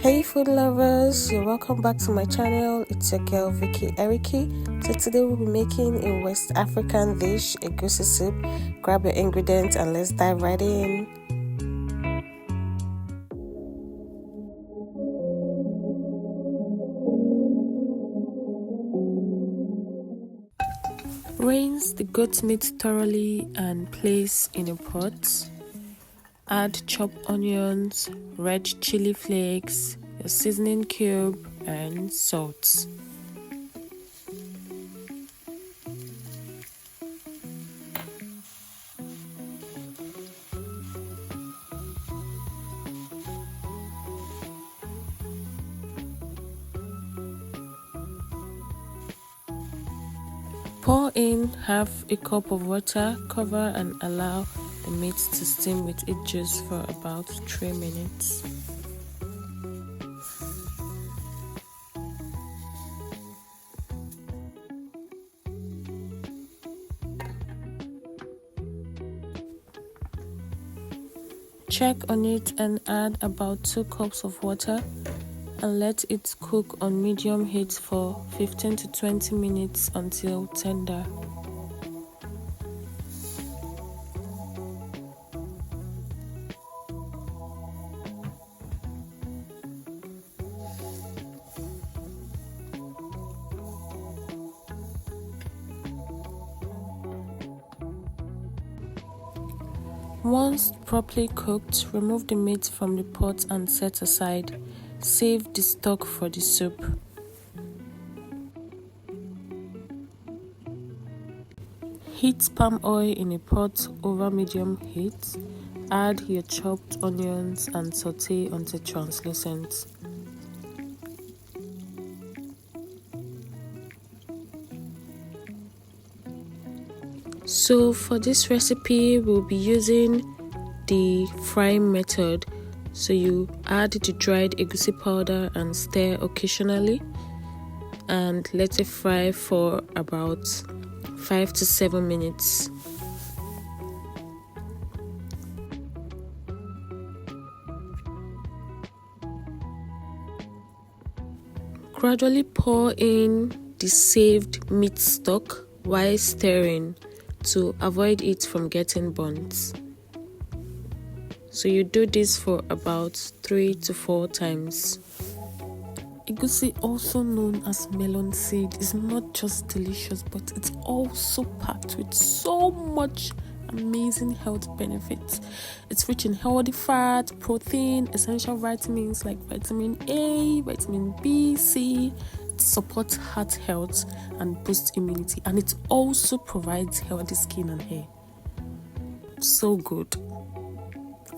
Hey food lovers, you're welcome back to my channel. It's your girl Vicky Eriki. So today we'll be making a West African dish, Egusi soup. Grab your ingredients and let's dive right in. Rinse the goat meat thoroughly and place in a pot. Add chopped onions, red chili flakes, your seasoning cube, and salt. Pour in half a cup of water, cover and allow the meat to steam with its juice for about 3 minutes. Check on it and add about 2 cups of water and let it cook on medium heat for 15 to 20 minutes until tender. Once properly cooked, remove the meat from the pot and set aside. Save the stock for the soup. Heat palm oil in a pot over medium heat. Add your chopped onions and saute until translucent. So for this recipe, we'll be using the frying method. So you add the dried egusi powder and stir occasionally and let it fry for about 5 to 7 minutes. Gradually pour in the saved meat stock while stirring to avoid it from getting burnt. So you do this for about 3 to 4 times. Egusi, also known as melon seed, is not just delicious, but it's also packed with so much amazing health benefits. It's rich in healthy fat, protein, essential vitamins like vitamin A, vitamin B, C. It supports heart health and boosts immunity, and it also provides healthy skin and hair. So good.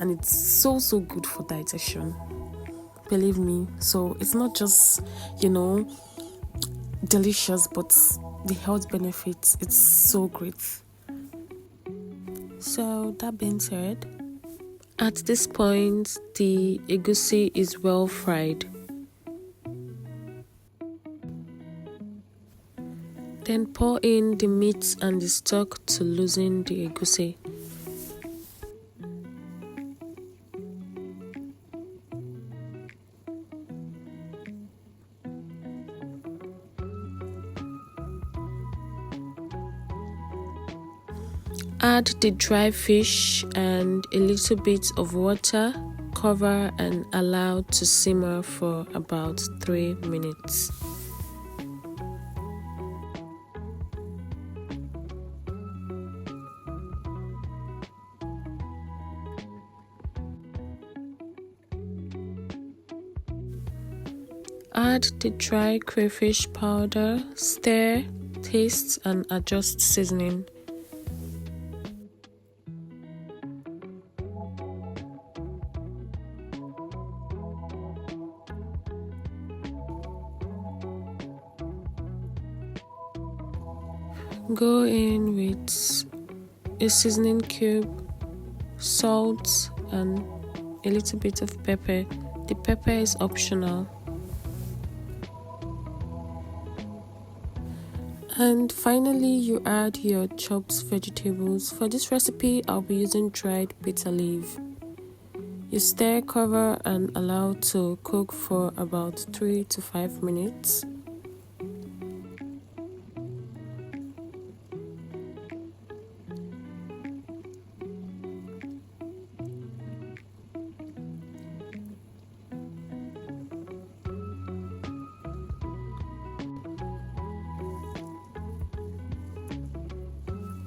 And it's so good for digestion, believe me. So it's not just delicious, but the health benefits, it's so great. So that being said, at this point the egusi is well fried. Then pour in the meat and the stock to loosen the egusi. Add the dry fish and a little bit of water, cover and allow to simmer for about 3 minutes. Add the dry crayfish powder, stir, taste and adjust seasoning. Go in with a seasoning cube, salt and a little bit of pepper. The pepper is optional. And finally, you add your chopped vegetables. For this recipe, I'll be using dried bitter leaf. You stir, cover and allow to cook for about 3 to 5 minutes.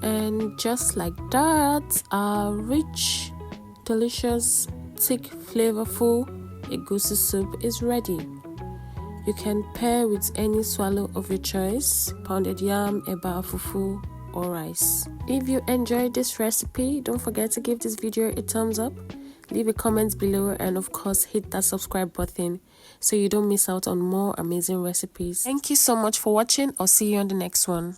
And just like that, our rich, delicious, thick, flavorful Egusi soup is ready. You can pair with any swallow of your choice, pounded yam, eba, fufu, or rice. If you enjoyed this recipe, don't forget to give this video a thumbs up, leave a comment below, and of course hit that subscribe button so you don't miss out on more amazing recipes. Thank you so much for watching. I'll see you on the next one.